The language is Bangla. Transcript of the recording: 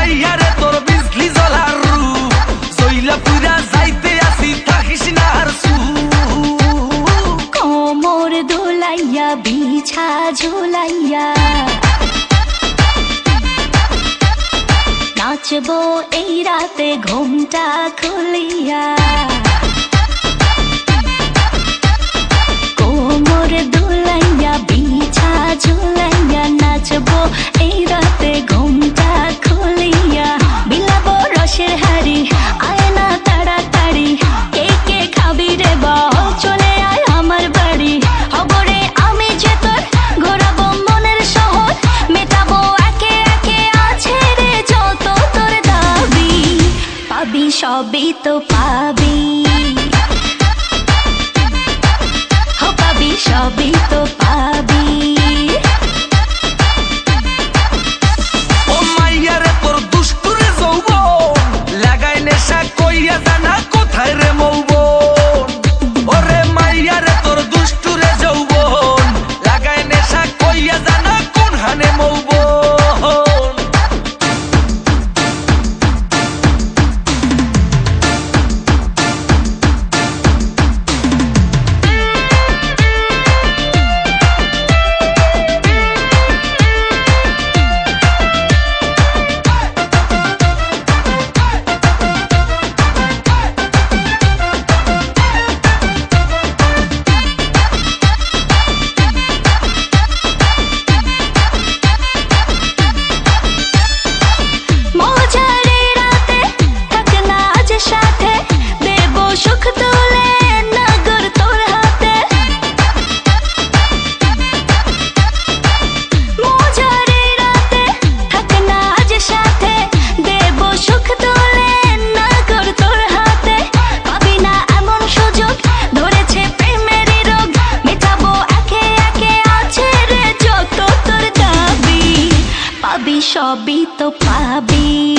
মাইয়ারে তোর বিজলি জ্বলার রূপ জইলা পুরা যাইতে আসি থাকিস না আর কোমর দোলাইয়া বিছা ঝুলাইয়া নাচবো এই রাতে ঘুমটা খুলিয়া কোমর দোলাইয়া বিছা ঝুলাইয়া নাচবো এই রাতে ঘুমটা খুলিয়া বিলাবো রসের হাড়ি আয় না তাড়াতাড়ি কে কে খাবি রে বল চলে আয় আমার বাড়ি হবরে আমি যে তোর ঘোরাবো মনের শহর মেটাবো একে একে আছে রে যত তোর দাবি পাবি সবই তো পাবি পাবি সবই তো পাবি ও মাইয়ারে তোর দুষ্টুরে যৌবন লাগাই নেশা কইয়া জানা কোথায় রে মৌবন ওরে মাইয়ারে তোর দুষ্টুরে যৌবন লাগাই নেশা কইয়া জানা কোন হানে মৌবন সবই তো পাবি